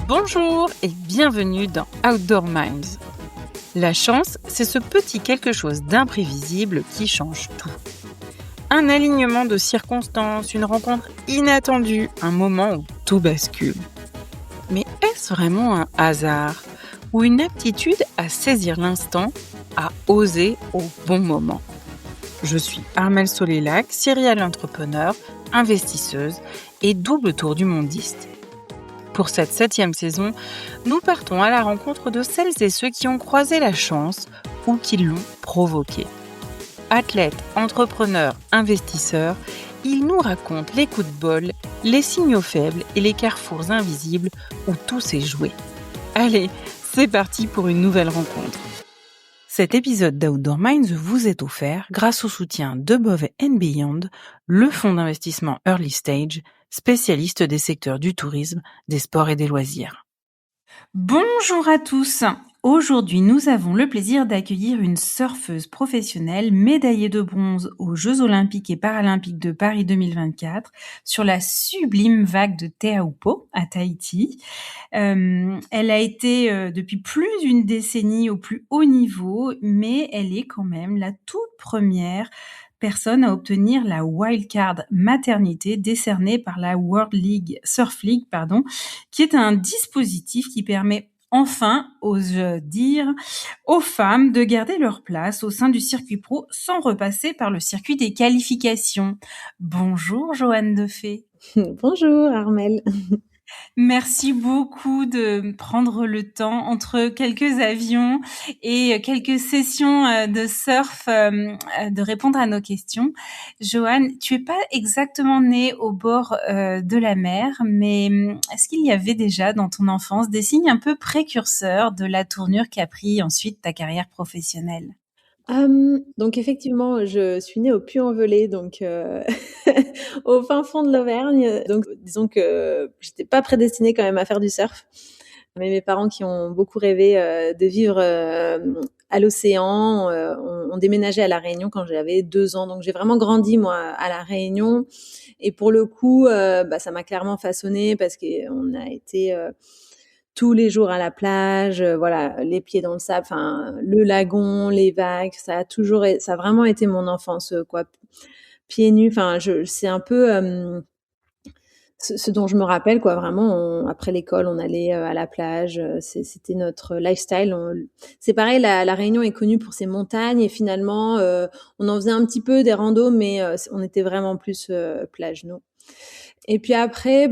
Bonjour et bienvenue dans Outdoor Minds. La chance, c'est ce petit quelque chose d'imprévisible qui change tout. Un alignement de circonstances, une rencontre inattendue, un moment où tout bascule. Mais est-ce vraiment un hasard ou une aptitude à saisir l'instant, à oser au bon moment? Je suis Armelle Solélac, serial entrepreneur, investisseuse et double tour du mondiste. Pour cette 7e saison, nous partons à la rencontre de celles et ceux qui ont croisé la chance ou qui l'ont provoquée. Athlètes, entrepreneurs, investisseurs, ils nous racontent les coups de bol, les signaux faibles et les carrefours invisibles où tout s'est joué. Allez, c'est parti pour une nouvelle rencontre. Cet épisode d'Outdoor Minds vous est offert grâce au soutien d'Above and Beyond, le fonds d'investissement Early Stage, spécialiste des secteurs du tourisme, des sports et des loisirs. Bonjour à tous. Aujourd'hui, nous avons le plaisir d'accueillir une surfeuse professionnelle médaillée de bronze aux Jeux Olympiques et Paralympiques de Paris 2024 sur la sublime vague de Teahupo'o à Tahiti. Elle a été depuis plus d'une décennie au plus haut niveau, mais elle est quand même la toute première personne à obtenir la wildcard maternité décernée par la World League Surf League, qui est un dispositif qui permet enfin, ose dire, aux femmes de garder leur place au sein du circuit pro sans repasser par le circuit des qualifications. Bonjour Joanne Defay. Bonjour Armelle. Merci beaucoup de prendre le temps entre quelques avions et quelques sessions de surf de répondre à nos questions. Joanne, tu es pas exactement née au bord de la mer, mais est-ce qu'il y avait déjà dans ton enfance des signes un peu précurseurs de la tournure qu'a pris ensuite ta carrière professionnelle? Donc effectivement, je suis née au Puy-en-Velay, donc au fin fond de l'Auvergne. Donc disons que j'étais pas prédestinée quand même à faire du surf. Mais mes parents qui ont beaucoup rêvé de vivre à l'océan, ont déménagé à La Réunion quand j'avais 2 ans. Donc j'ai vraiment grandi moi à La Réunion. Et pour le coup, ça m'a clairement façonnée parce qu'on a été tous les jours à la plage, voilà, les pieds dans le sable, enfin le lagon, les vagues, ça a vraiment été mon enfance, quoi. Pieds nus, enfin c'est un peu ce dont je me rappelle, quoi. Vraiment, après l'école, on allait à la plage, c'était notre lifestyle. C'est pareil, la Réunion est connue pour ses montagnes et finalement, on en faisait un petit peu des randos, mais on était vraiment plus plage, nous. Et puis après,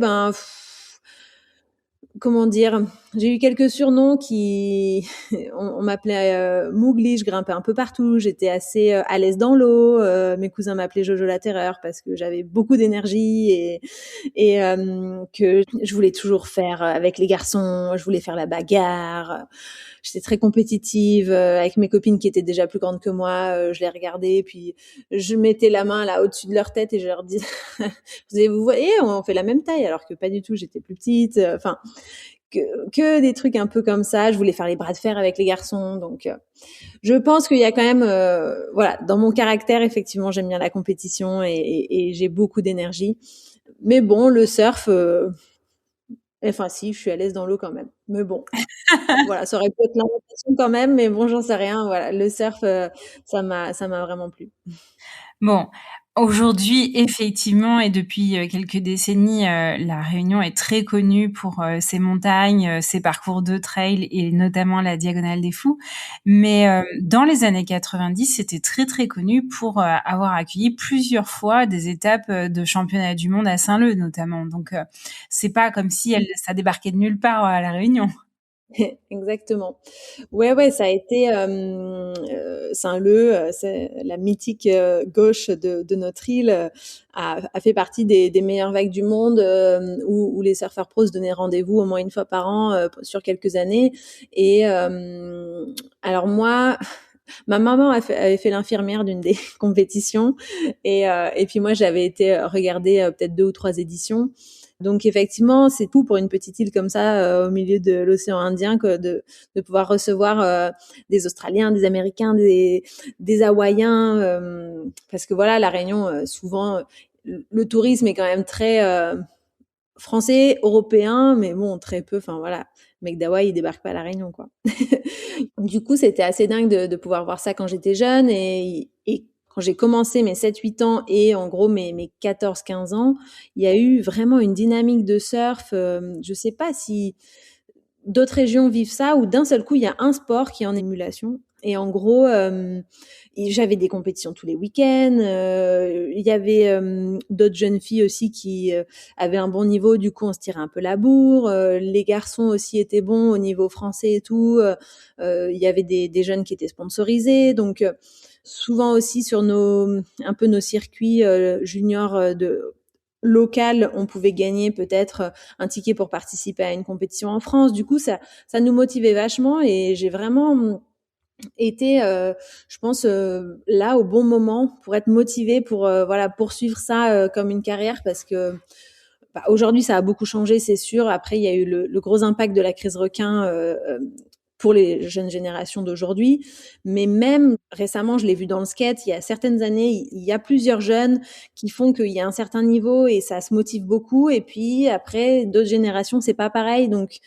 comment dire, j'ai eu quelques surnoms qui on m'appelait Mowgli, je grimpais un peu partout, j'étais assez à l'aise dans l'eau, mes cousins m'appelaient Jojo la Terreur parce que j'avais beaucoup d'énergie et que je voulais toujours faire avec les garçons, je voulais faire la bagarre. J'étais très compétitive avec mes copines qui étaient déjà plus grandes que moi, je les regardais puis je mettais la main là au-dessus de leur tête et je leur disais vous voyez, on fait la même taille alors que pas du tout, j'étais plus petite, enfin que des trucs un peu comme ça. Je voulais faire les bras de fer avec les garçons. Donc, je pense qu'il y a quand même, voilà, dans mon caractère, effectivement, j'aime bien la compétition et j'ai beaucoup d'énergie. Mais bon, le surf, enfin si, je suis à l'aise dans l'eau quand même. Mais bon, voilà, ça aurait pu être la natation quand même, mais bon, j'en sais rien. Voilà, le surf, ça m'a vraiment plu. Bon, aujourd'hui, effectivement, et depuis quelques décennies, la Réunion est très connue pour ses montagnes, ses parcours de trail et notamment la Diagonale des Fous. Mais dans les années 90, c'était très très connu pour avoir accueilli plusieurs fois des étapes de championnat du monde à Saint-Leu notamment. Donc c'est pas comme si ça débarquait de nulle part à la Réunion. Exactement. Ouais, ça a été Saint-Leu, c'est la mythique gauche de notre île, a fait partie des meilleures vagues du monde, où les surfeurs pros se donnaient rendez-vous au moins une fois par an sur quelques années. Et alors moi, ma maman avait fait l'infirmière d'une des compétitions, et puis moi j'avais été regarder peut-être 2 ou 3 éditions. Donc effectivement, c'est tout pour une petite île comme ça, au milieu de l'océan Indien, que de pouvoir recevoir des Australiens, des Américains, des Hawaïens, parce que voilà, la Réunion, souvent, le tourisme est quand même très français, européens, mais bon, très peu. Enfin voilà, le mec d'Hawaï, il débarque pas à La Réunion, quoi. Du coup, c'était assez dingue de pouvoir voir ça quand j'étais jeune et quand j'ai commencé mes 7-8 ans et en gros mes 14-15 ans, il y a eu vraiment une dynamique de surf. Je sais pas si d'autres régions vivent ça ou d'un seul coup, il y a un sport qui est en émulation. Et en gros, j'avais des compétitions tous les week-ends. Il y avait d'autres jeunes filles aussi qui avaient un bon niveau. Du coup, on se tirait un peu la bourre. Les garçons aussi étaient bons au niveau français et tout. Il y avait des jeunes qui étaient sponsorisés. Donc, souvent aussi sur un peu nos circuits juniors de local, on pouvait gagner peut-être un ticket pour participer à une compétition en France. Du coup, ça nous motivait vachement et j'ai vraiment été, je pense, là au bon moment pour être motivée pour voilà poursuivre ça comme une carrière parce que aujourd'hui ça a beaucoup changé, c'est sûr. Après, il y a eu le gros impact de la crise requin pour les jeunes générations d'aujourd'hui. Mais même récemment, je l'ai vu dans le skate, il y a certaines années, il y a plusieurs jeunes qui font qu'il y a un certain niveau et ça se motive beaucoup. Et puis après, d'autres générations, c'est pas pareil. Donc,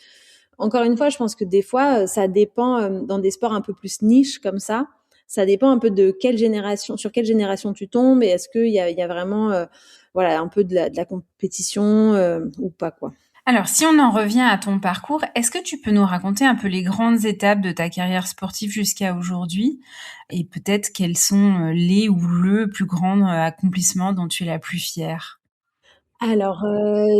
encore une fois, je pense que des fois, ça dépend dans des sports un peu plus niche comme ça. Ça dépend un peu de sur quelle génération tu tombes et est-ce qu'il y a vraiment, voilà, un peu de la compétition ou pas, quoi. Alors, si on en revient à ton parcours, est-ce que tu peux nous raconter un peu les grandes étapes de ta carrière sportive jusqu'à aujourd'hui et peut-être quels sont les ou le plus grand accomplissement dont tu es la plus fière? Alors,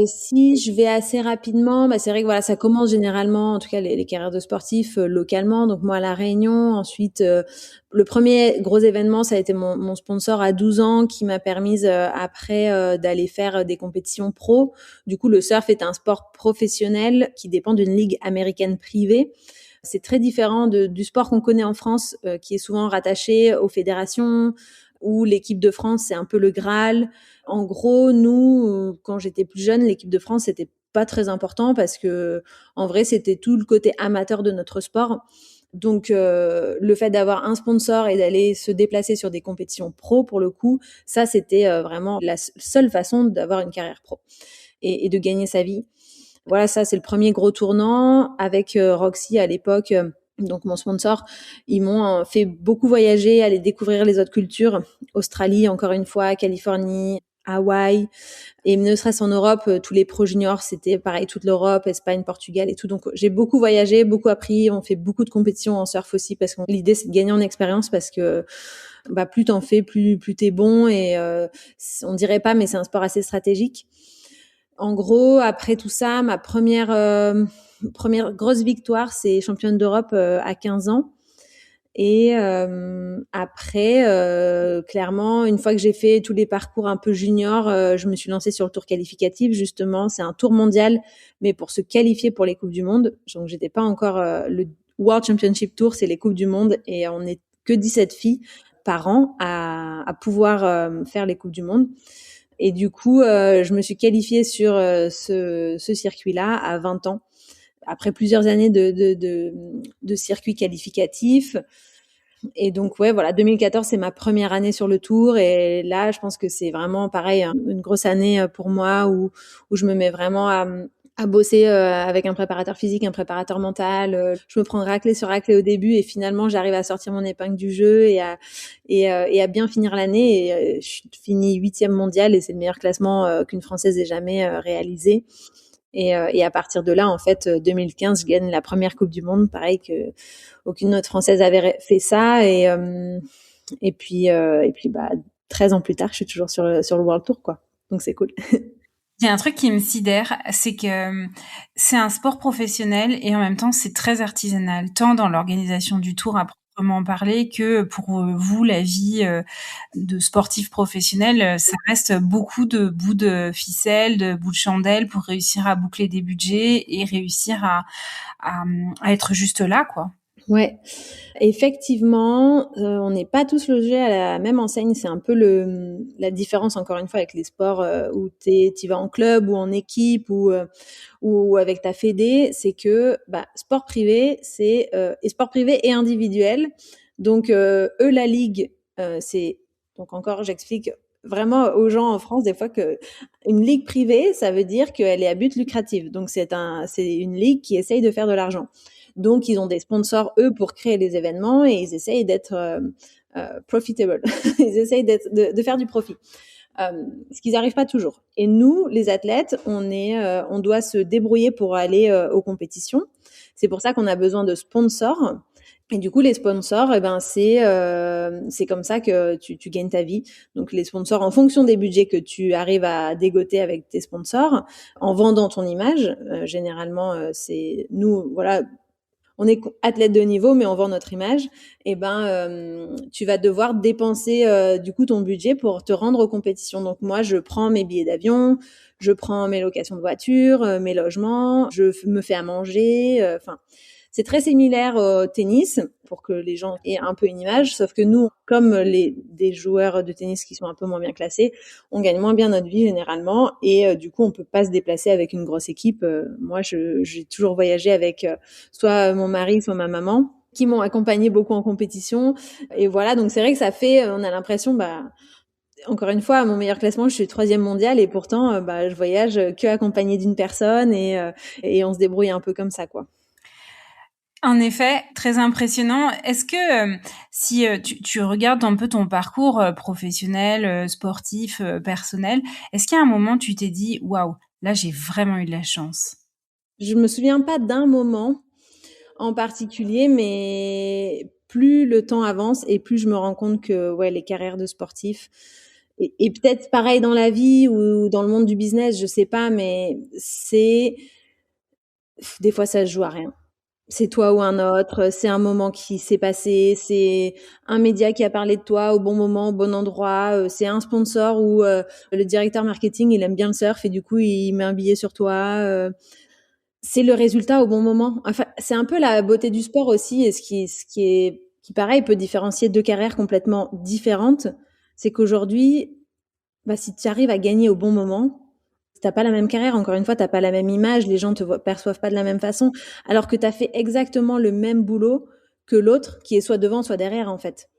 si je vais assez rapidement, c'est vrai que voilà, ça commence généralement, en tout cas les carrières de sportifs, localement. Donc moi à La Réunion, ensuite, le premier gros événement, ça a été mon sponsor à 12 ans qui m'a permise, après, d'aller faire, des compétitions pro. Du coup, le surf est un sport professionnel qui dépend d'une ligue américaine privée. C'est très différent du sport qu'on connaît en France, qui est souvent rattaché aux fédérations, où l'équipe de France, c'est un peu le Graal. En gros, nous, quand j'étais plus jeune, l'équipe de France, c'était pas très important parce que, en vrai, c'était tout le côté amateur de notre sport. Donc, le fait d'avoir un sponsor et d'aller se déplacer sur des compétitions pro, pour le coup, ça, c'était vraiment la seule façon d'avoir une carrière pro et de gagner sa vie. Voilà, ça, c'est le premier gros tournant. Avec Roxy à l'époque, donc mon sponsor, ils m'ont fait beaucoup voyager, aller découvrir les autres cultures. Australie, encore une fois, Californie, Hawaï, et ne serait-ce en Europe, tous les pro juniors, c'était pareil, toute l'Europe, Espagne, Portugal et tout. Donc j'ai beaucoup voyagé, beaucoup appris. On fait beaucoup de compétitions en surf aussi parce que l'idée c'est de gagner en expérience parce que plus t'en fais, plus t'es bon et on dirait pas, mais c'est un sport assez stratégique. En gros, après tout ça, ma première grosse victoire, c'est championne d'Europe à 15 ans. Et après, clairement, une fois que j'ai fait tous les parcours un peu junior, je me suis lancée sur le tour qualificatif. Justement, c'est un tour mondial, mais pour se qualifier pour les Coupes du Monde. Donc, j'étais pas encore le World Championship Tour, c'est les Coupes du Monde, et on n'est que 17 filles par an à pouvoir faire les Coupes du Monde. Et du coup, je me suis qualifiée sur ce circuit-là à 20 ans, après plusieurs années de circuit qualificatif. Et donc, ouais, voilà, 2014, c'est ma première année sur le tour. Et là, je pense que c'est vraiment pareil, une grosse année pour moi où je me mets vraiment à bosser avec un préparateur physique, un préparateur mental. Je me prends raclée sur raclée au début et finalement, j'arrive à sortir mon épingle du jeu et à bien finir l'année. Et je finis 8e mondiale et c'est le meilleur classement qu'une Française ait jamais réalisé. Et à partir de là, en fait, 2015, je gagne la première Coupe du Monde, pareil que aucune autre Française avait fait ça. Et puis, 13 ans plus tard, je suis toujours sur le World Tour, quoi. Donc c'est cool. Il y a un truc qui me sidère, c'est que c'est un sport professionnel et en même temps c'est très artisanal, tant dans l'organisation du tour à proprement parler que pour vous, la vie de sportif professionnel, ça reste beaucoup de bouts de ficelle, de bouts de chandelle pour réussir à boucler des budgets et réussir à être juste là, quoi. Ouais, effectivement, on n'est pas tous logés à la même enseigne. C'est un peu la différence, encore une fois, avec les sports où tu vas en club ou en équipe ou avec ta fédé. C'est que sport privé, et sport privé et individuel. Donc, eux, la ligue, c'est... Donc encore, j'explique, vraiment aux gens en France des fois que une ligue privée, ça veut dire qu'elle est à but lucratif. Donc c'est une ligue qui essaye de faire de l'argent. Donc ils ont des sponsors eux pour créer les événements et ils essayent d'être profitable. Ils essayent de faire du profit. Ce qu'ils n'arrivent pas toujours. Et nous, les athlètes, on doit se débrouiller pour aller aux compétitions. C'est pour ça qu'on a besoin de sponsors. Et du coup, les sponsors, c'est comme ça que tu gagnes ta vie. Donc, les sponsors, en fonction des budgets que tu arrives à dégoter avec tes sponsors, en vendant ton image, généralement, c'est nous, voilà, on est athlète de haut niveau, mais on vend notre image. Tu vas devoir dépenser du coup ton budget pour te rendre aux compétitions. Donc moi, je prends mes billets d'avion, je prends mes locations de voiture, mes logements, je me fais à manger. C'est très similaire au tennis pour que les gens aient un peu une image, sauf que nous, comme des joueurs de tennis qui sont un peu moins bien classés, on gagne moins bien notre vie généralement et du coup, on peut pas se déplacer avec une grosse équipe. Moi, j'ai toujours voyagé avec soit mon mari, soit ma maman qui m'ont accompagné beaucoup en compétition et voilà, donc c'est vrai que ça fait on a l'impression encore une fois, à mon meilleur classement, je suis 3e mondiale et pourtant, je voyage que accompagnée d'une personne et on se débrouille un peu comme ça, quoi. En effet, très impressionnant. Est-ce que si tu regardes un peu ton parcours professionnel, sportif, personnel, est-ce qu'il y a un moment tu t'es dit waouh, là j'ai vraiment eu de la chance? Je me souviens pas d'un moment en particulier, mais plus le temps avance et plus je me rends compte que ouais, les carrières de sportifs et peut-être pareil dans la vie ou dans le monde du business, je sais pas, mais des fois ça se joue à rien. C'est toi ou un autre, c'est un moment qui s'est passé, c'est un média qui a parlé de toi au bon moment, au bon endroit, c'est un sponsor ou le directeur marketing, il aime bien le surf et du coup, il met un billet sur toi. C'est le résultat au bon moment. Enfin, c'est un peu la beauté du sport aussi et qui pareil peut différencier deux carrières complètement différentes, c'est qu'aujourd'hui, si tu arrives à gagner au bon moment, t'as pas la même carrière, encore une fois, t'as pas la même image, les gens perçoivent pas de la même façon, alors que t'as fait exactement le même boulot que l'autre qui est soit devant, soit derrière, en fait.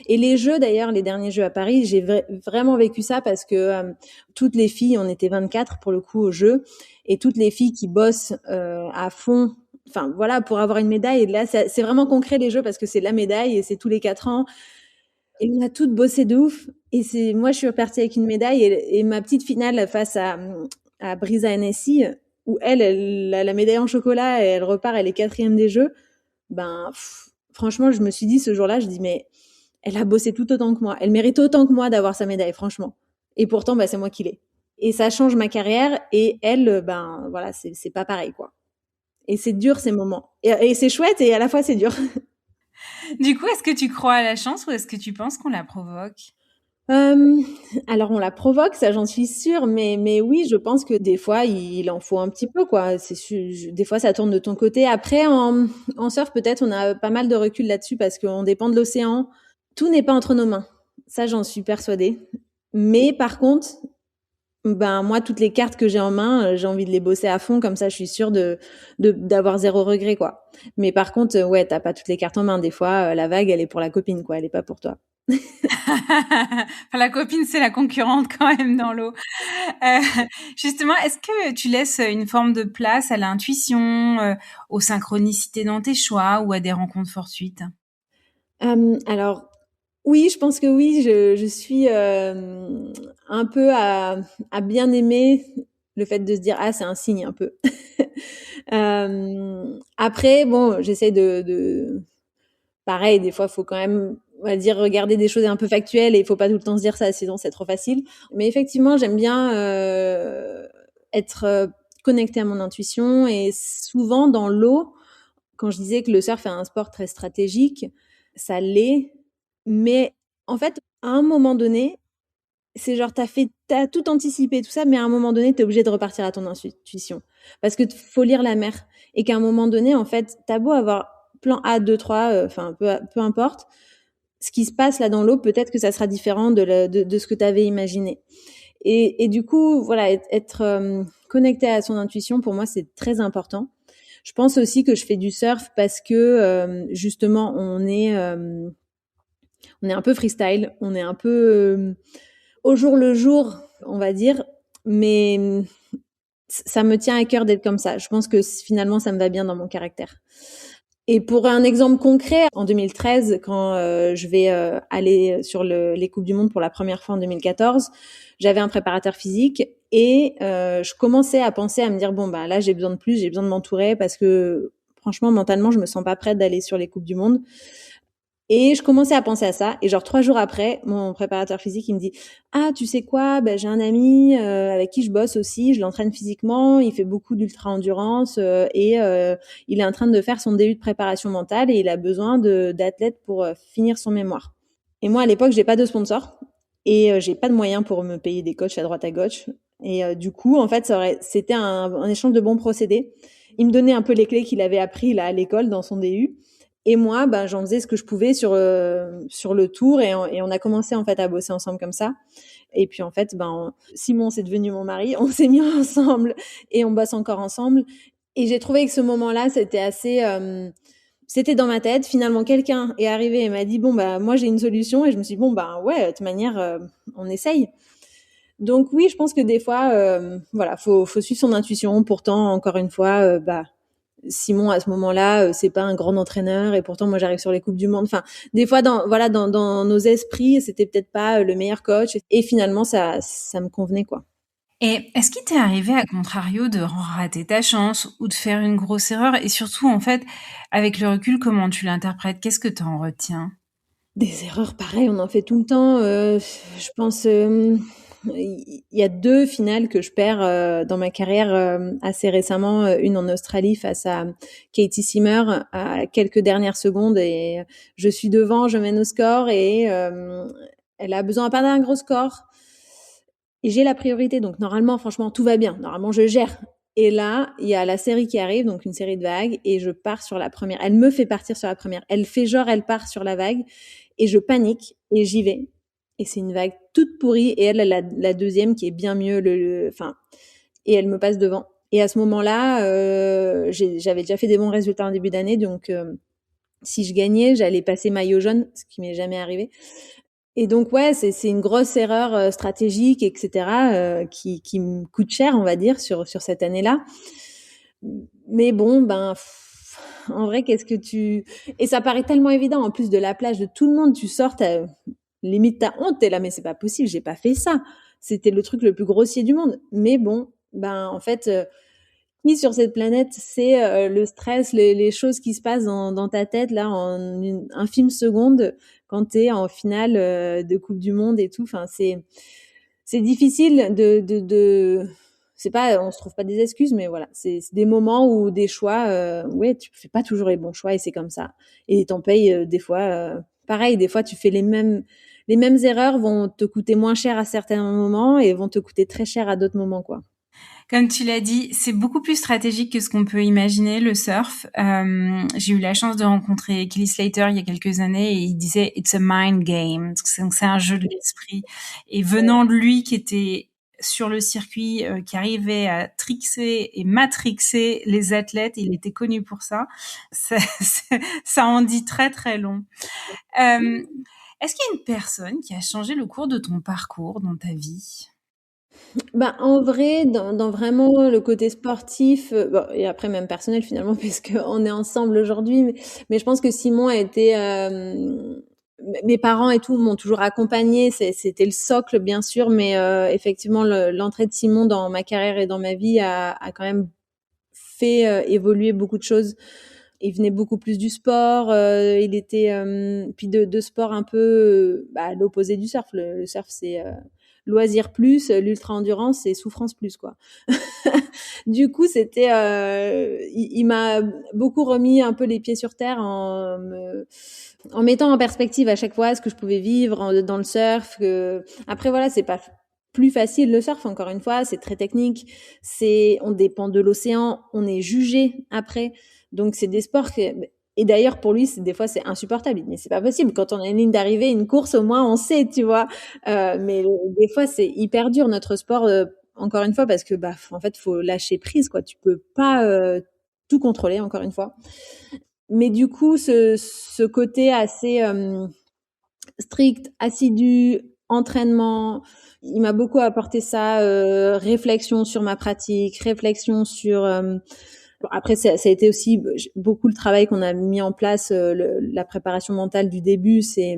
Et les jeux, d'ailleurs, les derniers jeux à Paris, j'ai vraiment vécu ça parce que toutes les filles, on était 24 pour le coup au jeu, et toutes les filles qui bossent à fond, enfin voilà, pour avoir une médaille. Et là, c'est vraiment concret les jeux parce que c'est la médaille et c'est tous les 4 ans. Et on a toutes bossé de ouf. Et moi, je suis repartie avec une médaille et ma petite finale face à Brisa Hennessy, où elle a la médaille en chocolat et elle repart, elle est 4e des jeux. Franchement, je me suis dit ce jour-là, je dis, mais elle a bossé tout autant que moi. Elle mérite autant que moi d'avoir sa médaille, franchement. Et pourtant, c'est moi qui l'ai. Et ça change ma carrière. Et elle, voilà, c'est pas pareil, quoi. Et c'est dur, ces moments. Et c'est chouette et à la fois, c'est dur. Du coup, est-ce que tu crois à la chance ou est-ce que tu penses qu'on la provoque? Alors on la provoque, ça j'en suis sûre, mais oui, je pense que des fois il en faut un petit peu quoi. Des fois ça tourne de ton côté. Après en surf peut-être on a pas mal de recul là-dessus parce qu'on dépend de l'océan. Tout n'est pas entre nos mains. Ça j'en suis persuadée. Mais par contre, moi toutes les cartes que j'ai en main, j'ai envie de les bosser à fond comme ça je suis sûre d'avoir zéro regret quoi. Mais par contre ouais, t'as pas toutes les cartes en main. Des fois la vague elle est pour la copine quoi, elle est pas pour toi. La copine, c'est la concurrente quand même dans l'eau. Euh, Justement, est-ce que tu laisses une forme de place à l'intuition, aux synchronicités dans tes choix ou à des rencontres fortuites? Alors oui, je pense que oui, je suis un peu à bien aimer le fait de se dire ah c'est un signe un peu. Après bon, j'essaie de pareil, des fois, il faut quand même, on va dire, regarder des choses un peu factuelles et il faut pas tout le temps se dire ça, sinon c'est trop facile. Mais effectivement, j'aime bien être connectée à mon intuition et souvent dans l'eau, quand je disais que le surf est un sport très stratégique, ça l'est. Mais en fait, à un moment donné, c'est genre t'as tout anticipé, tout ça, mais à un moment donné, t'es obligé de repartir à ton intuition. Parce que faut lire la mer. Et qu'à un moment donné, en fait, t'as beau avoir plan A, 2, 3, enfin, peu importe, ce qui se passe là dans l'eau, peut-être que ça sera différent de ce que t'avais imaginé. Et du coup, voilà, être connecté à son intuition, pour moi, c'est très important. Je pense aussi que je fais du surf parce que justement, on est un peu freestyle, on est un peu au jour le jour, on va dire, mais ça me tient à cœur d'être comme ça. Je pense que finalement, ça me va bien dans mon caractère. Et pour un exemple concret, en 2013, quand je vais aller sur les Coupes du Monde pour la première fois en 2014, j'avais un préparateur physique et je commençais à penser à me dire bon bah là j'ai besoin de plus, j'ai besoin de m'entourer parce que franchement mentalement je me sens pas prête d'aller sur les Coupes du Monde. Et je commençais à penser à ça. Et genre 3 jours après, mon préparateur physique, il me dit ah tu sais quoi, ben, j'ai un ami avec qui je bosse aussi, je l'entraîne physiquement, il fait beaucoup d'ultra endurance et il est en train de faire son début de préparation mentale et il a besoin d'athlètes pour finir son mémoire. Et moi à l'époque j'ai pas de sponsor et j'ai pas de moyens pour me payer des coachs à droite à gauche. Et du coup en fait c'était un échange de bons procédés. Il me donnait un peu les clés qu'il avait appris là à l'école dans son DU. Et moi, ben, j'en faisais ce que je pouvais sur le tour et on a commencé en fait à bosser ensemble comme ça. Et puis en fait, ben Simon c'est devenu mon mari, on s'est mis ensemble et on bosse encore ensemble. Et j'ai trouvé que ce moment-là, c'était assez, c'était dans ma tête. Finalement, quelqu'un est arrivé et m'a dit bon bah moi j'ai une solution et je me suis dit bon bah ouais, de toute manière, on essaye. Donc oui, je pense que des fois, voilà, faut suivre son intuition. Pourtant, encore une fois, bah Simon à ce moment-là c'est pas un grand entraîneur et pourtant moi j'arrive sur les coupes du monde, enfin des fois dans nos esprits c'était peut-être pas le meilleur coach et finalement ça me convenait quoi. Et est-ce qu'il t'est arrivé, à contrario, de rater ta chance ou de faire une grosse erreur? Et surtout, en fait, avec le recul, comment tu l'interprètes? Qu'est-ce que tu en retiens? Des erreurs pareilles, on en fait tout le temps. Je pense, il y a 2 finales que je perds dans ma carrière assez récemment. Une en Australie face à Katie Simmer à quelques dernières secondes et je suis devant, je mène au score et elle a besoin pas d'un gros score. Et j'ai la priorité, donc normalement, franchement, tout va bien. Normalement, je gère. Et là, il y a la série qui arrive, donc une série de vagues, et je pars sur la première. Elle me fait partir sur la première. Elle fait genre, elle part sur la vague, et je panique, et j'y vais. Et c'est une vague toute pourrie, et elle a la deuxième qui est bien mieux, enfin, et elle me passe devant. Et à ce moment-là, j'avais déjà fait des bons résultats en début d'année, donc si je gagnais, j'allais passer maillot jaune, ce qui m'est jamais arrivé. Et donc ouais, c'est une grosse erreur stratégique, etc. Qui me coûte cher, on va dire, sur cette année-là. Mais bon, ben en vrai, qu'est-ce que tu et ça paraît tellement évident en plus de la plage de tout le monde, tu sors, limite t'as honte, t'es là, mais c'est pas possible, j'ai pas fait ça. C'était le truc le plus grossier du monde. Mais bon, ben en fait, qui sur cette planète c'est le stress, les choses qui se passent dans ta tête là en une infime seconde quand t'es en finale de Coupe du Monde et tout. Enfin, c'est difficile de c'est pas, on se trouve pas des excuses, mais voilà, c'est des moments où des choix, ouais, tu fais pas toujours les bons choix et c'est comme ça. Et t'en payes des fois. Pareil, des fois tu fais les mêmes erreurs vont te coûter moins cher à certains moments et vont te coûter très cher à d'autres moments, quoi. Comme tu l'as dit, c'est beaucoup plus stratégique que ce qu'on peut imaginer, le surf. J'ai eu la chance de rencontrer Kelly Slater il y a quelques années et il disait « It's a mind game ». Donc c'est un jeu de l'esprit. Et venant de lui qui était sur le circuit, qui arrivait à trixer et matrixer les athlètes, il était connu pour ça. Ça en dit très très long. Est-ce qu'il y a une personne qui a changé le cours de ton parcours dans ta vie? Bah, en vrai, dans vraiment le côté sportif, bon et après même personnel finalement puisqu'on est ensemble aujourd'hui, mais je pense que Simon a été, mes parents et tout m'ont toujours accompagnée, c'était le socle bien sûr, mais effectivement l'entrée de Simon dans ma carrière et dans ma vie a quand même fait évoluer beaucoup de choses. Il venait beaucoup plus du sport, il était puis de sport un peu bah, l'opposé du surf. Le surf c'est loisir plus, l'ultra endurance c'est souffrance plus quoi. Du coup c'était il m'a beaucoup remis un peu les pieds sur terre en mettant en perspective à chaque fois ce que je pouvais vivre dans le surf. Après voilà, c'est pas plus facile le surf, encore une fois, c'est très technique, on dépend de l'océan, on est jugé après. Donc c'est des sports et d'ailleurs pour lui des fois c'est insupportable, mais c'est pas possible quand on a une ligne d'arrivée, une course au moins on sait, tu vois. Mais des fois c'est hyper dur notre sport, encore une fois parce que bah en fait faut lâcher prise quoi, tu peux pas tout contrôler encore une fois. Mais du coup ce côté assez strict, assidu, entraînement. Il m'a beaucoup apporté ça, réflexion sur ma pratique, réflexion sur, après ça a été aussi beaucoup le travail qu'on a mis en place, la préparation mentale du début, c'est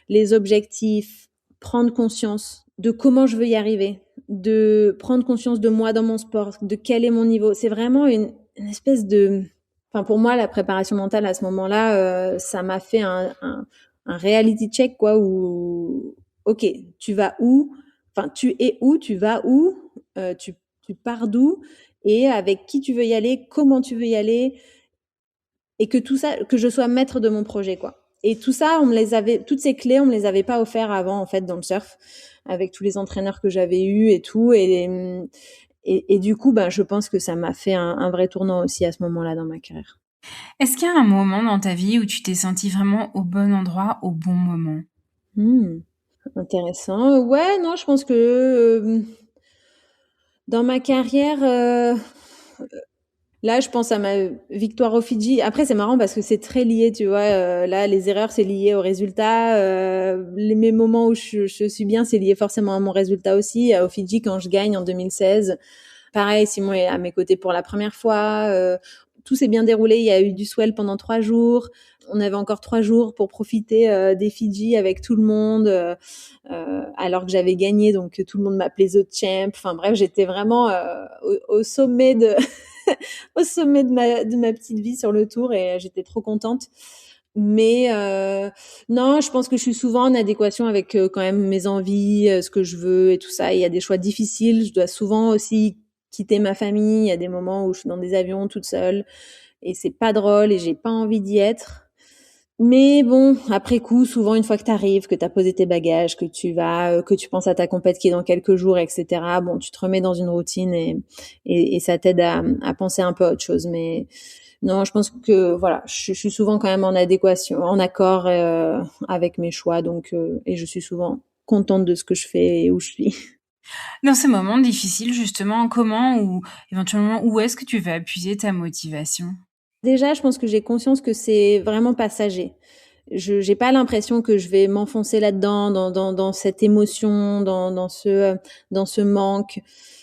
les objectifs, prendre conscience de comment je veux y arriver, de prendre conscience de moi dans mon sport, de quel est mon niveau. C'est vraiment une espèce de, enfin pour moi la préparation mentale à ce moment-là, ça m'a fait un reality check quoi, où ok, tu vas où, enfin tu es où, tu vas où, tu pars d'où et avec qui tu veux y aller, comment tu veux y aller, et que tout ça, que je sois maître de mon projet, quoi. Et tout ça, toutes ces clés, on me les avait pas offert avant, en fait, dans le surf, avec tous les entraîneurs que j'avais eus et tout. Et du coup, ben, je pense que ça m'a fait un vrai tournant aussi à ce moment-là dans ma carrière. Est-ce qu'il y a un moment dans ta vie où tu t'es sentie vraiment au bon endroit, au bon moment? Intéressant. Ouais, non, je pense que dans ma carrière, là, je pense à ma victoire aux Fidji. Après, c'est marrant parce que c'est très lié, tu vois. Là, les erreurs, c'est lié au résultat. Mes moments où je suis bien, c'est lié forcément à mon résultat aussi. Aux Fidji, quand je gagne en 2016, pareil, Simon est à mes côtés pour la première fois. Tout s'est bien déroulé. Il y a eu du swell pendant 3 jours. On avait encore 3 jours pour profiter des Fidji avec tout le monde, alors que j'avais gagné. Donc, tout le monde m'appelait The Champ. Enfin bref, j'étais vraiment au sommet de au sommet de ma petite vie sur le tour et j'étais trop contente. Mais non, je pense que je suis souvent en adéquation avec quand même mes envies, ce que je veux et tout ça. Il y a des choix difficiles. Je dois souvent aussi quitter ma famille. Il y a des moments où je suis dans des avions toute seule et c'est pas drôle et j'ai pas envie d'y être. Mais bon, après coup, souvent une fois que t'arrives, que t'as posé tes bagages, que tu vas, que tu penses à ta compète qui est dans quelques jours, etc. Bon, tu te remets dans une routine et ça t'aide à penser un peu à autre chose. Mais non, je pense que voilà, je suis souvent quand même en adéquation, en accord avec mes choix, donc et je suis souvent contente de ce que je fais et où je suis. Dans ces moments difficiles, justement, comment ou éventuellement où est-ce que tu vas appuyer ta motivation? Déjà, je pense que j'ai conscience que c'est vraiment passager. Je j'ai pas l'impression que je vais m'enfoncer là-dedans, dans cette émotion, dans ce manque.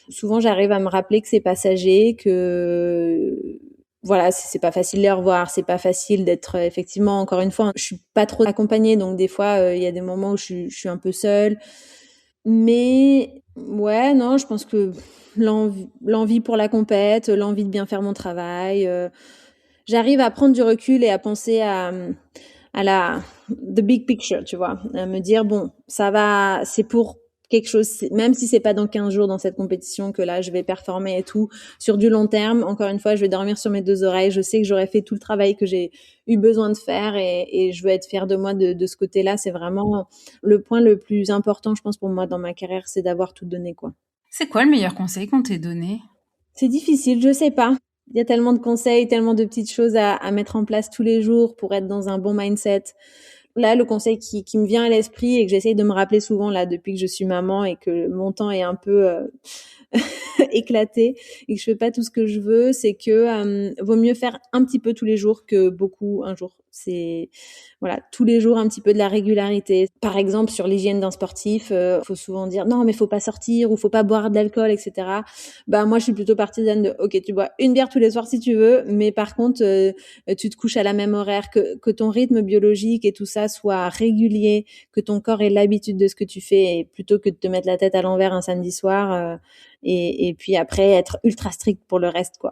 Souvent, j'arrive à me rappeler que c'est passager, que voilà, c'est pas facile de les revoir, c'est pas facile d'être effectivement, encore une fois, je suis pas trop accompagnée, donc des fois, il y a des moments où je suis un peu seule. Mais ouais, non, je pense que l'envie pour la compète, l'envie de bien faire mon travail, j'arrive à prendre du recul et à penser à la the big picture, tu vois, à me dire bon, ça va, c'est pour quelque chose, même si c'est pas dans 15 jours dans cette compétition que là je vais performer et tout, sur du long terme, encore une fois, je vais dormir sur mes deux oreilles, je sais que j'aurais fait tout le travail que j'ai eu besoin de faire et je veux être fière de moi de ce côté-là, c'est vraiment le point le plus important, je pense, pour moi dans ma carrière, c'est d'avoir tout donné, quoi. C'est quoi le meilleur conseil qu'on t'ait donné? C'est difficile, je sais pas. Il y a tellement de conseils, tellement de petites choses à mettre en place tous les jours pour être dans un bon mindset. Là, le conseil qui me vient à l'esprit et que j'essaye de me rappeler souvent là depuis que je suis maman et que mon temps est un peu éclaté et que je fais pas tout ce que je veux, c'est que vaut mieux faire un petit peu tous les jours que beaucoup un jour. C'est voilà, tous les jours un petit peu de la régularité. Par exemple, sur l'hygiène d'un sportif, faut souvent dire non mais faut pas sortir ou faut pas boire d'alcool, etc. Bah moi je suis plutôt partisane de ok, tu bois une bière tous les soirs si tu veux, mais par contre tu te couches à la même horaire, que ton rythme biologique et tout ça soit régulier, que ton corps ait l'habitude de ce que tu fais et plutôt que de te mettre la tête à l'envers un samedi soir. Et puis après être ultra strict pour le reste, quoi.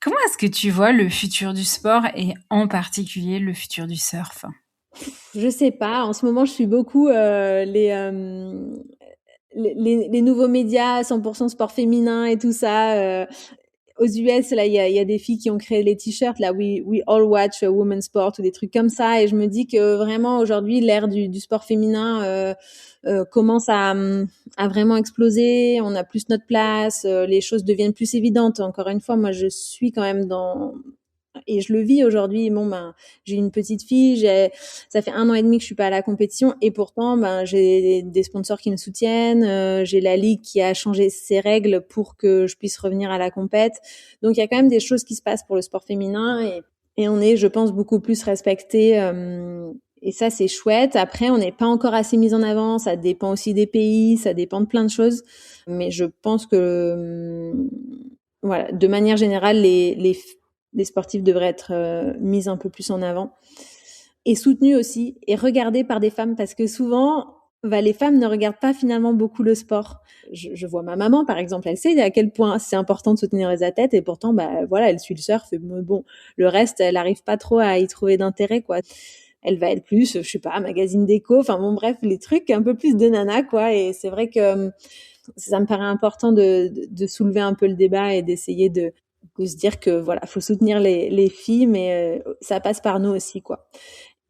Comment est-ce que tu vois le futur du sport et en particulier le futur du surf? Je sais pas. En ce moment, je suis beaucoup les nouveaux médias 100% sport féminin et tout ça. Aux US, là, il y a des filles qui ont créé les t-shirts, là, we all watch a women's sport ou des trucs comme ça. Et je me dis que vraiment aujourd'hui, l'ère du sport féminin commence à vraiment exploser. On a plus notre place, les choses deviennent plus évidentes. Encore une fois, moi, je suis quand même dans et je le vis aujourd'hui. Bon, ben, j'ai une petite fille, ça fait 1 an et demi que je suis pas à la compétition et pourtant, ben, j'ai des sponsors qui me soutiennent, j'ai la ligue qui a changé ses règles pour que je puisse revenir à la compète. Donc, il y a quand même des choses qui se passent pour le sport féminin et on est, je pense, beaucoup plus respecté Et ça, c'est chouette. Après, on n'est pas encore assez mis en avant. Ça dépend aussi des pays, ça dépend de plein de choses. Mais je pense que, voilà, de manière générale, les sportifs devraient être mis un peu plus en avant et soutenus aussi et regardés par des femmes parce que souvent, les femmes ne regardent pas finalement beaucoup le sport. Je vois ma maman, par exemple, elle sait à quel point c'est important de soutenir les athlètes et pourtant, voilà, elle suit le surf et bon, le reste, elle n'arrive pas trop à y trouver d'intérêt, quoi. Elle va être plus, je sais pas, magazine déco, enfin bon, bref, les trucs un peu plus de nana, quoi. Et c'est vrai que ça me paraît important de soulever un peu le débat et d'essayer de se dire que voilà, faut soutenir les filles, mais ça passe par nous aussi, quoi.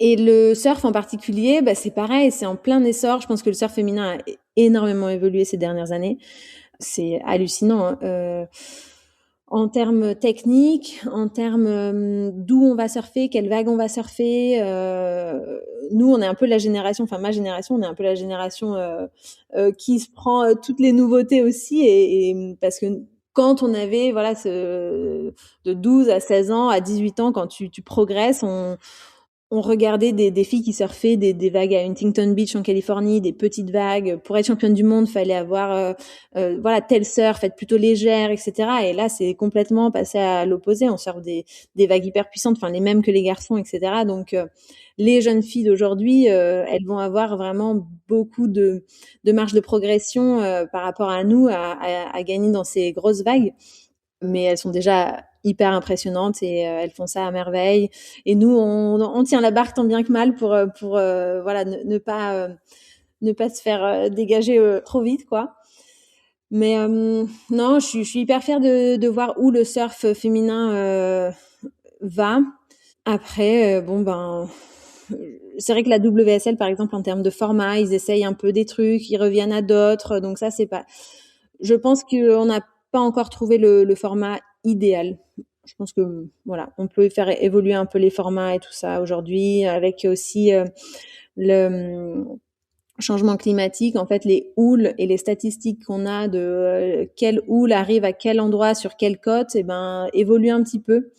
Et le surf en particulier, c'est pareil, c'est en plein essor. Je pense que le surf féminin a énormément évolué ces dernières années. C'est hallucinant, hein. En termes techniques, en termes d'où on va surfer, quelle vague on va surfer. Nous, on est un peu la génération, enfin ma génération, on est un peu la génération qui se prend toutes les nouveautés aussi, et parce que quand on avait voilà de 12 à 16 ans, à 18 ans, quand tu progresses, on regardait des filles qui surfaient des vagues à Huntington Beach en Californie, des petites vagues. Pour être championne du monde, fallait avoir voilà tel surf, être plutôt légère, etc. Et là, c'est complètement passé à l'opposé. On surfe des vagues hyper puissantes, enfin les mêmes que les garçons, etc. Donc les jeunes filles d'aujourd'hui, elles vont avoir vraiment beaucoup de marge de progression par rapport à nous à gagner dans ces grosses vagues. Mais elles sont déjà hyper impressionnantes et elles font ça à merveille. Et nous, on tient la barque tant bien que mal pour voilà ne pas se faire dégager trop vite, quoi. Mais non, je suis hyper fière de voir où le surf féminin va. Après, c'est vrai que la WSL, par exemple, en termes de format, ils essayent un peu des trucs, ils reviennent à d'autres. Donc ça, c'est pas. Je pense qu'on n'a pas encore trouvé le format idéal. Je pense que voilà, on peut faire évoluer un peu les formats et tout ça aujourd'hui, avec aussi le changement climatique. En fait, les houles et les statistiques qu'on a de quelle houle arrive à quel endroit sur quelle côte, évoluent un petit peu.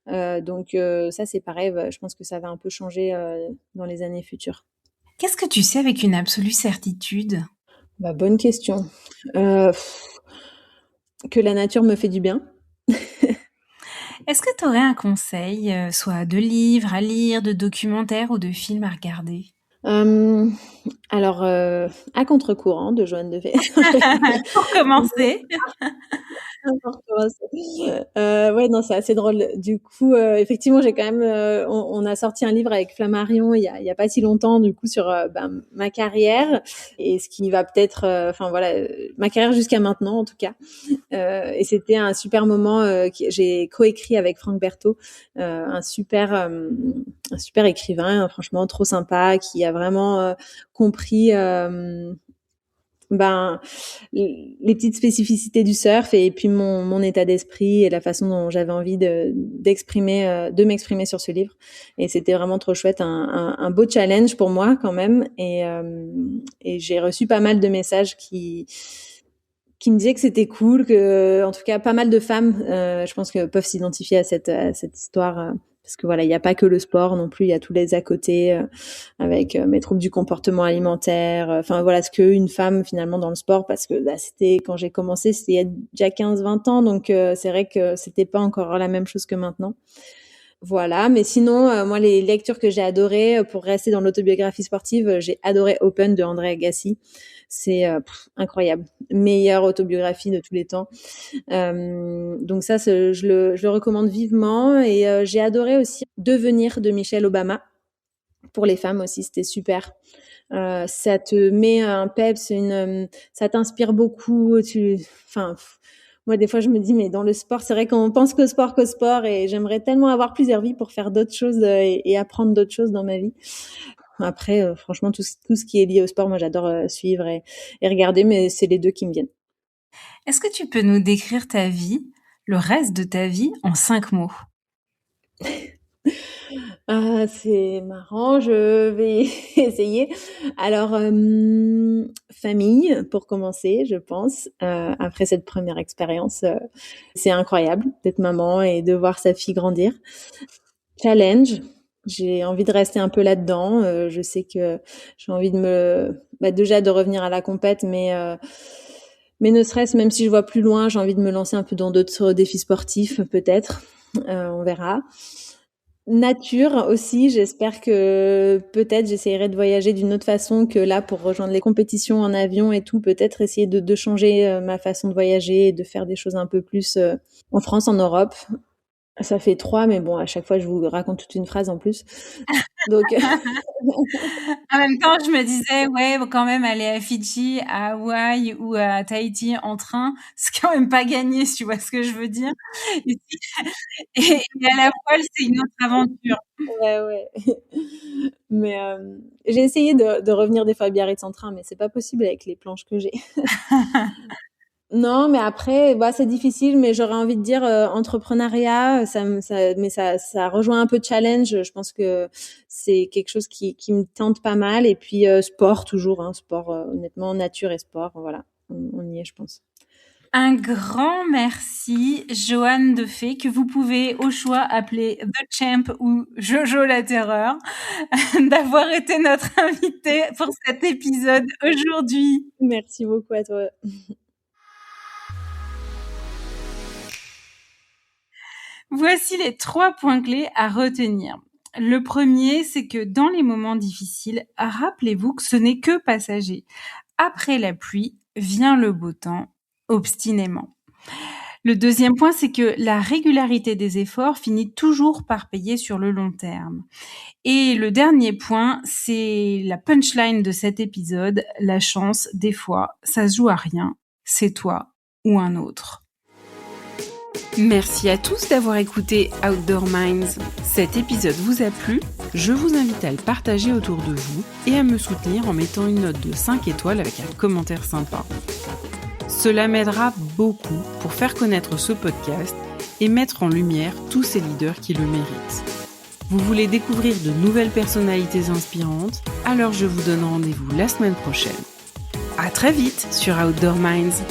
Donc ça, c'est pareil. Je pense que ça va un peu changer dans les années futures. Qu'est-ce que tu sais avec une absolue certitude? Bonne question. Que la nature me fait du bien. Est-ce que tu aurais un conseil, soit de livres à lire, de documentaires ou de films à regarder? Alors, À contre-courant de Joanne Devey. Pour commencer. Ouais, non, c'est assez drôle. Du coup, effectivement, j'ai quand même, on a sorti un livre avec Flammarion il y a pas si longtemps, du coup, sur ma carrière et ce qui va peut-être, enfin voilà, ma carrière jusqu'à maintenant, en tout cas. Et c'était un super moment que j'ai coécrit avec Franck Berthaud, un super écrivain, franchement trop sympa, qui a vraiment compris les petites spécificités du surf et puis mon état d'esprit et la façon dont j'avais envie de m'exprimer sur ce livre. Et c'était vraiment trop chouette, un beau challenge pour moi quand même. Et j'ai reçu pas mal de messages qui me disaient que c'était cool, que en tout cas pas mal de femmes, je pense que peuvent s'identifier à cette histoire. Parce que voilà, il n'y a pas que le sport non plus, il y a tous les à côté avec mes troubles du comportement alimentaire. Enfin voilà, ce qu'une femme finalement dans le sport, parce que c'était quand j'ai commencé, c'était il y a déjà 15-20 ans, donc c'est vrai que c'était pas encore la même chose que maintenant. Voilà, mais sinon, moi, les lectures que j'ai adorées, pour rester dans l'autobiographie sportive, j'ai adoré Open de André Agassi. C'est incroyable. Meilleure autobiographie de tous les temps. Donc ça, je le recommande vivement. Et j'ai adoré aussi Devenir de Michelle Obama. Pour les femmes aussi, c'était super. Ça te met un peps, ça t'inspire beaucoup. Moi, des fois, je me dis, mais dans le sport, c'est vrai qu'on pense qu'au sport, et j'aimerais tellement avoir plusieurs vies pour faire d'autres choses et apprendre d'autres choses dans ma vie. Après, franchement, tout ce qui est lié au sport, moi, j'adore suivre et regarder, mais c'est les deux qui me viennent. Est-ce que tu peux nous décrire ta vie, le reste de ta vie, en 5 mots? Ah, c'est marrant, je vais essayer. Alors, famille, pour commencer, je pense. Après cette première expérience, c'est incroyable d'être maman et de voir sa fille grandir. Challenge, J'ai envie de rester un peu là-dedans. Je sais que j'ai envie déjà de revenir à la compète, mais ne serait-ce, même si je vois plus loin, j'ai envie de me lancer un peu dans d'autres défis sportifs, peut-être. On verra. Nature aussi, j'espère que peut-être j'essaierai de voyager d'une autre façon que là pour rejoindre les compétitions en avion et tout, peut-être essayer de changer ma façon de voyager et de faire des choses un peu plus en France, en Europe. Ça fait 3, mais bon, à chaque fois je vous raconte toute une phrase en plus. Donc En même temps, je me disais, ouais, bon, quand même, aller à Fidji, à Hawaï ou à Tahiti en train, c'est quand même pas gagné, si tu vois ce que je veux dire. Et, et à la voile, c'est une autre aventure. ouais. Mais j'ai essayé de revenir des fois à Biarritz en train, mais c'est pas possible avec les planches que j'ai. Non, mais après, bah, c'est difficile, mais j'aurais envie de dire entrepreneuriat, ça rejoint un peu challenge. Je pense que c'est quelque chose qui me tente pas mal. Et puis sport toujours, hein, sport honnêtement, nature et sport, voilà, on y est, je pense. Un grand merci, Joanne Defay, que vous pouvez au choix appeler The Champ ou Jojo la Terreur, d'avoir été notre invitée pour cet épisode aujourd'hui. Merci beaucoup à toi. Voici les 3 points clés à retenir. Le premier, c'est que dans les moments difficiles, rappelez-vous que ce n'est que passager. Après la pluie, vient le beau temps, obstinément. Le deuxième point, c'est que la régularité des efforts finit toujours par payer sur le long terme. Et le dernier point, c'est la punchline de cet épisode. La chance, des fois, ça se joue à rien. C'est toi ou un autre. Merci à tous d'avoir écouté Outdoor Minds. Cet épisode vous a plu? Je vous invite à le partager autour de vous et à me soutenir en mettant une note de 5 étoiles avec un commentaire sympa. Cela m'aidera beaucoup pour faire connaître ce podcast et mettre en lumière tous ces leaders qui le méritent. Vous voulez découvrir de nouvelles personnalités inspirantes? Alors je vous donne rendez-vous la semaine prochaine. À très vite sur Outdoor Minds.